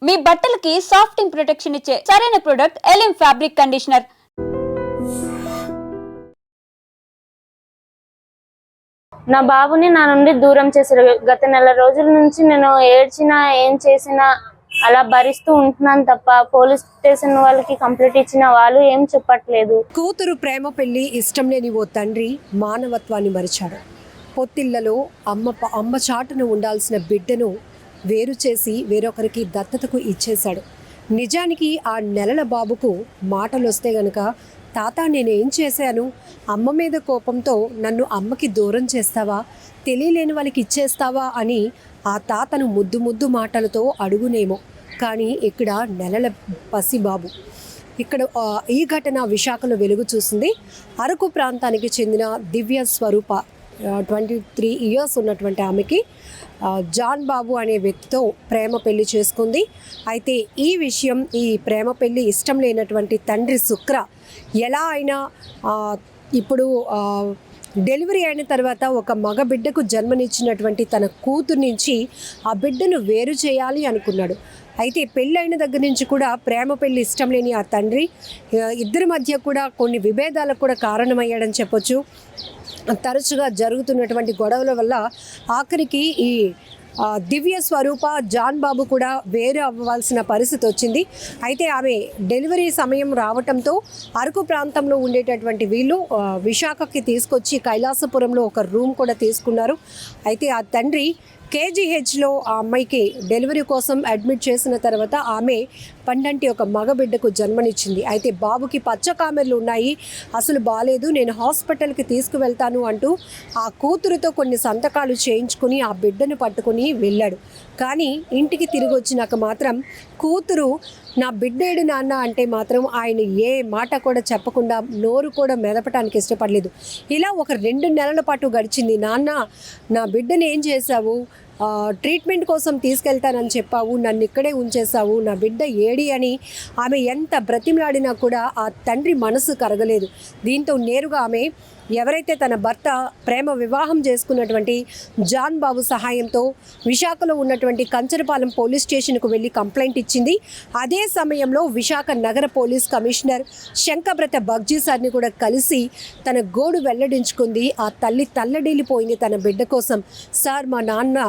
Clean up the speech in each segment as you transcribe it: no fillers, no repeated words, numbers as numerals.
మీ బట్టలకి సాఫ్టింగ్ ప్రొటెక్షన్ ఇచ్చే సరైన ప్రొడక్ట్ ఎలిమ్ ఫ్యాబ్రిక్ కండిషనర్. నా బాబుని నా నుండి దూరం చేశారు. గత నెల రోజుల నుంచి నేను ఏడ్చినా ఏం చేసినా అలా భరిస్తూ ఉంటున్నాను తప్ప పోలీస్ స్టేషన్ వాళ్ళకి కంప్లైంట్ ఇచ్చిన వాళ్ళు ఏం చెప్పట్లేదు. కూతురు ప్రేమ పెళ్లి ఇష్టం లేని ఓ తండ్రి మానవత్వాన్ని మరిచాడు. పొత్తిళ్లలో అమ్మ చాటును ఉండాల్సిన బిడ్డను వేరు చేసి వేరొకరికి దత్తతకు ఇచ్చేశాడు. నిజానికి ఆ నెలల బాబుకు మాటలు వస్తే గనక, తాత నేనేం చేశాను, అమ్మ మీద కోపంతో నన్ను అమ్మకి దూరం చేస్తావా, తెలియలేని వాళ్ళకి ఇచ్చేస్తావా అని ఆ తాతను ముద్దు మాటలతో అడుగునేమో. కానీ ఇక్కడ నెలల పసిబాబు. ఇక్కడ ఈ ఘటన విశాఖలో వెలుగు చూసింది. అరకు ప్రాంతానికి చెందిన దివ్య స్వరూప 23 ఇయర్స్ ఉన్నటువంటి ఆమెకి జాన్ బాబు అనే వ్యక్తితో ప్రేమ పెళ్లి చేసుకుంది. అయితే ఈ విషయం, ఈ ప్రేమ పెళ్లి ఇష్టం లేనటువంటి తండ్రి శుక్ర ఎలా అయినా ఇప్పుడు డెలివరీ అయిన తర్వాత ఒక మగ బిడ్డకు జన్మనిచ్చినటువంటి తన కూతురు నుంచి ఆ బిడ్డను వేరు చేయాలి అనుకున్నాడు. అయితే పెళ్ళైన దగ్గర నుంచి కూడా ప్రేమ పెళ్ళి ఇష్టం లేని ఆ తండ్రి ఇద్దరి మధ్య కూడా కొన్ని విభేదాలకు కూడా కారణమయ్యాడని చెప్పొచ్చు. తరచుగా జరుగుతున్నటువంటి గొడవల వల్ల ఆఖరికి ఈ దివ్య స్వరూప జాన్ బాబు కూడా వేరు అవ్వాల్సిన పరిస్థితి వచ్చింది. అయితే ఆమె డెలివరీ సమయం రావటంతో అరకు ప్రాంతంలో ఉండేటటువంటి వీళ్ళు విశాఖకి తీసుకొచ్చి కైలాసపురంలో ఒక రూమ్ కూడా తీసుకున్నారు. అయితే ఆ తండ్రి కేజీహెచ్లో ఆ అమ్మాయికి డెలివరీ కోసం అడ్మిట్ చేసిన తర్వాత ఆమె పండంటి ఒక మగబిడ్డకు జన్మనిచ్చింది. అయితే బాబుకి పచ్చకామెర్లు ఉన్నాయి, అసలు బాలేదు, నేను హాస్పిటల్కి తీసుకువెళ్తాను అంటూ ఆ కూతురుతో కొన్ని సంతకాలు చేయించుకుని ఆ బిడ్డను పట్టుకుని వెళ్ళాడు. కానీ ఇంటికి తిరిగి వచ్చినాక మాత్రం కూతురు నా బిడ్డేడు నాన్న అంటే మాత్రం ఆయన ఏ మాట కూడా చెప్పకుండా నోరు కూడా మెదపటానికి ఇష్టపడలేదు. ఇలా ఒక 2 నెలల పాటు గడిచింది. నాన్న నా బిడ్డను ఏం చేశావు, ట్రీట్మెంట్ కోసం తీసుకెళ్తానని చెప్పావు, నన్ను ఇక్కడే ఉంచేశావు, నా బిడ్డ ఏడి అని ఆమె ఎంత బ్రతిమలాడినా కూడా ఆ తండ్రి మనసు కరగలేదు. దీంతో నేరుగా ఆమె ఎవరైతే తన భర్త ప్రేమ వివాహం చేసుకున్నటువంటి జాన్ బాబు సహాయంతో విశాఖలో ఉన్నటువంటి కంచరపాలెం పోలీస్ స్టేషన్కు వెళ్ళి కంప్లైంట్ ఇచ్చింది. అదే సమయంలో విశాఖ నగర పోలీస్ కమిషనర్ శంకబ్రత బగ్జీ సార్ని కూడా కలిసి తన గోడు వెల్లడించుకుంది. ఆ తల్లి తల్లడిల్లిపోయింది తన బిడ్డ కోసం. సార్, మా నాన్న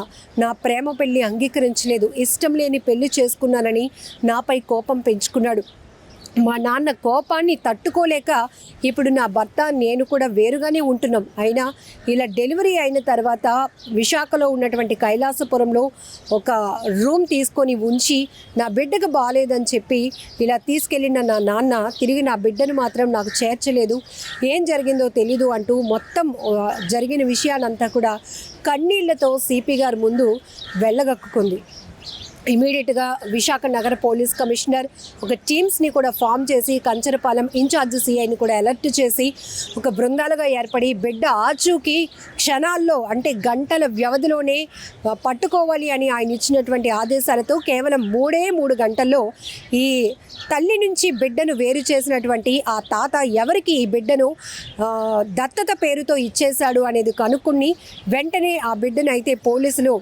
నా ప్రేమ పెళ్లి అంగీకరించలేదు, ఇష్టం లేని పెళ్లి చేసుకున్నానని నాపై కోపం పెంచుకున్నాడు. మా నాన్న కోపాన్ని తట్టుకోలేక ఇప్పుడు నా భర్త నేను కూడా వేరుగానే ఉంటున్నాం. అయినా ఇలా డెలివరీ అయిన తర్వాత విశాఖలో ఉన్నటువంటి కైలాసపురంలో ఒక రూమ్ తీసుకొని ఉంచి నా బిడ్డకు బాగాలేదని చెప్పి ఇలా తీసుకెళ్ళిన నా నాన్న తిరిగి నా బిడ్డను మాత్రం నాకు చేర్చలేదు, ఏం జరిగిందో తెలీదు అంటూ మొత్తం జరిగిన విషయానంతా కూడా కన్నీళ్లతో సిపి గారి ముందు వెళ్ళగక్కుకుంది. ఇమీడియట్గా విశాఖ నగర పోలీస్ కమిషనర్ ఒక టీమ్స్ని కూడా ఫామ్ చేసి కంచరపాలెం ఇన్ఛార్జ్ సిఐని కూడా అలర్ట్ చేసి ఒక బృందాలుగా ఏర్పడి బిడ్డ ఆచూకీ క్షణాల్లో అంటే గంటల వ్యవధిలోనే పట్టుకోవాలి అని ఆయన ఇచ్చినటువంటి ఆదేశాలతో కేవలం 3 గంటల్లో ఈ తల్లి నుంచి బిడ్డను వేరు చేసినటువంటి ఆ తాత ఎవరికి ఈ బిడ్డను దత్తత పేరుతో ఇచ్చేశాడు అనేది కనుక్కుని వెంటనే ఆ బిడ్డను అయితే పోలీసులు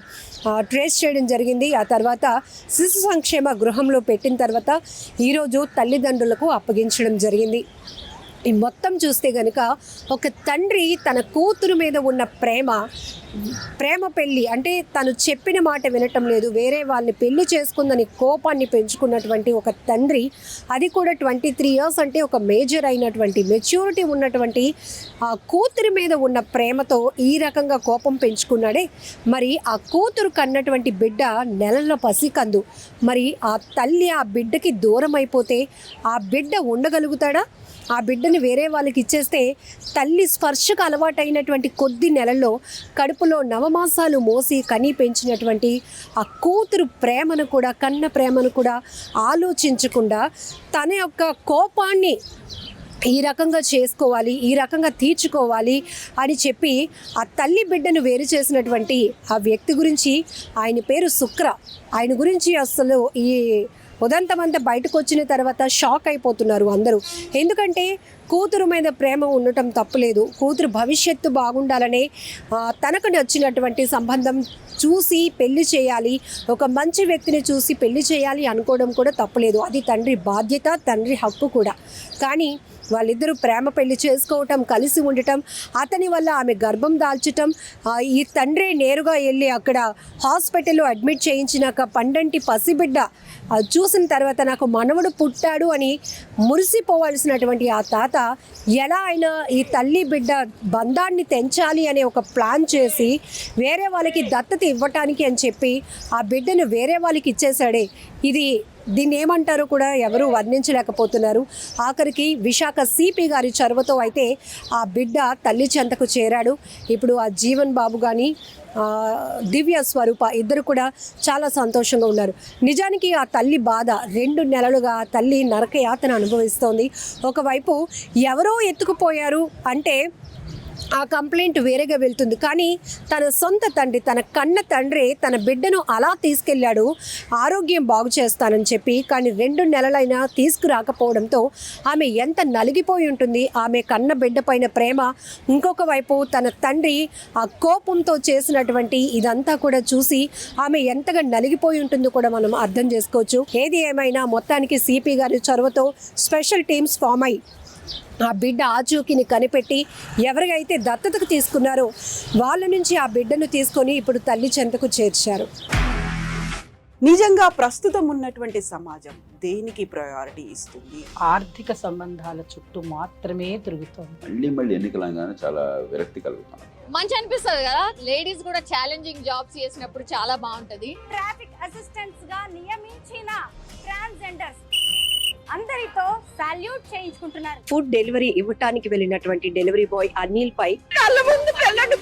ట్రేస్ చేయడం జరిగింది. ఆ తర్వాత శిశు సంక్షేమ గృహంలో పెట్టిన తర్వాత ఈరోజు తల్లిదండ్రులకు అప్పగించడం జరిగింది. ఈ మొత్తం చూస్తే కనుక ఒక తండ్రి తన కూతురు మీద ఉన్న ప్రేమ పెళ్ళి అంటే తను చెప్పిన మాట వినటం లేదు, వేరే వాళ్ళని పెళ్లి చేసుకుందని కోపాన్ని పెంచుకున్నటువంటి ఒక తండ్రి, అది కూడా 23 ఇయర్స్ అంటే ఒక మేజర్ అయినటువంటి మెచ్యూరిటీ ఉన్నటువంటి ఆ కూతురి మీద ఉన్న ప్రేమతో ఈ రకంగా కోపం పెంచుకున్నాడే. మరి ఆ కూతురు కన్నటువంటి బిడ్డ నెలల పసికందు. మరి ఆ తల్లి ఆ బిడ్డకి దూరం అయిపోతే ఆ బిడ్డ ఉండగలుగుతాడా? ఆ బిడ్డని వేరే వాళ్ళకి ఇచ్చేస్తే తల్లి స్పర్శకు అలవాటైనటువంటి కొద్ది నెలల్లో కడుపులో నవమాసాలు మోసి కని పెంచినటువంటి ఆ కూతురు ప్రేమను కూడా, కన్న ప్రేమను కూడా ఆలోచించకుండా తన యొక్క కోపాన్ని ఈ రకంగా చేసుకోవాలి, ఈ రకంగా తీర్చుకోవాలి అని చెప్పి ఆ తల్లి బిడ్డను వేరు చేసినటువంటి ఆ వ్యక్తి గురించి, ఆయన పేరు శుక్ర, ఆయన గురించి అసలు ఈ ఉదంతమంతా బయటకు వచ్చిన తర్వాత షాక్ అయిపోతున్నారు అందరూ. ఎందుకంటే కూతురు మీద ప్రేమ ఉండటం తప్పులేదు, కూతురు భవిష్యత్తు బాగుండాలనే తనకు నచ్చినటువంటి సంబంధం చూసి పెళ్లి చేయాలి, ఒక మంచి వ్యక్తిని చూసి పెళ్లి చేయాలి అనుకోవడం కూడా తప్పులేదు. అది తండ్రి బాధ్యత, తండ్రి హక్కు కూడా. కానీ వాళ్ళిద్దరూ ప్రేమ పెళ్లి చేసుకోవటం, కలిసి ఉండటం, అతని వల్ల ఆమె గర్భం దాల్చటం, ఈ తండ్రి నేరుగా వెళ్ళి అక్కడ హాస్పిటల్లో అడ్మిట్ చేయించినాక పండంటి పసిబిడ్డ చూసిన తర్వాత నాకు మనవడు పుట్టాడు అని మురిసిపోవాల్సినటువంటి ఆ తాత ఎలా అయినా ఈ తల్లి బిడ్డ బంధాన్ని తెంచాలి అనే ఒక ప్లాన్ చేసి వేరే వాళ్ళకి దత్తత ఇవ్వటానికి అని చెప్పి ఆ బిడ్డను వేరే వాళ్ళకి ఇచ్చేశాడే. దీన్ని ఏమంటారో కూడా ఎవరు వర్ణించలేకపోతున్నారు. ఆఖరికి విశాఖ సిపి గారి చొరవతో అయితే ఆ బిడ్డ తల్లి చెంతకు చేరాడు. ఇప్పుడు ఆ జీవన్ బాబు కానీ దివ్య స్వరూప ఇద్దరు కూడా చాలా సంతోషంగా ఉన్నారు. నిజానికి ఆ తల్లి బాధ 2 నెలలుగా ఆ తల్లి నరకయాతన అనుభవిస్తోంది. ఒకవైపు ఎవరో ఎత్తుకుపోయారు అంటే ఆ కంప్లైంట్ వేరేగా వెళ్తుంది, కానీ తన సొంత తండ్రి, తన కన్న తండ్రి తన బిడ్డను అలా తీసుకెళ్ళాడు ఆరోగ్యం బాగు చేస్తానని చెప్పి. కానీ 2 నెలలైనా తీసుకురాకపోవడంతో ఆమె ఎంత నలిగిపోయి ఉంటుంది. ఆమె కన్న బిడ్డ పైన ప్రేమ, ఇంకొక వైపు తన తండ్రి ఆ కోపంతో చేసినటువంటి ఇదంతా కూడా చూసి ఆమె ఎంతగా నలిగిపోయి ఉంటుందో కూడా మనం అర్థం చేసుకోవచ్చు. ఏది ఏమైనా మొత్తానికి సిపి గారి చొరవతో స్పెషల్ టీమ్స్ ఫామ్ అయ్యి ఆ బిడ్డ ఆచూకీని కనిపెట్టి ఎవరికైతే దత్తతకు తీసుకున్నారో వాళ్ళ నుంచి ఆ బిడ్డను తీసుకొని ఇప్పుడు తల్లి చెంతకు చేర్చారు. నిజంగా ప్రస్తుతం ఉన్నటువంటి సమాజం దేనికి ప్రయారిటీ ఇస్తుంది? ఆర్థిక సంబంధాల చుట్టూ మాత్రమే తిరుగుతోంది. మళ్ళీ ఎన్నికలంగానే చాలా విరక్తి కలుగుతాం. మంచి అనిపిస్తుంది కదా, లేడీస్ కూడా ఛాలెంజింగ్ జాబ్స్ చేసినప్పుడు చాలా బాగుంటది. ట్రాఫిక్ అసిస్టెంట్స్ గా నియమించిన ట్రాన్స్జెండర్స్ అందరితో సాల్యూట్ చేయించుకుంటున్నారు. ఫుడ్ డెలివరీ ఇవ్వటానికి వెళ్ళినటువంటి డెలివరీ బాయ్ అనిల్ పై కళ్ళ ముందు పెళ్ళండి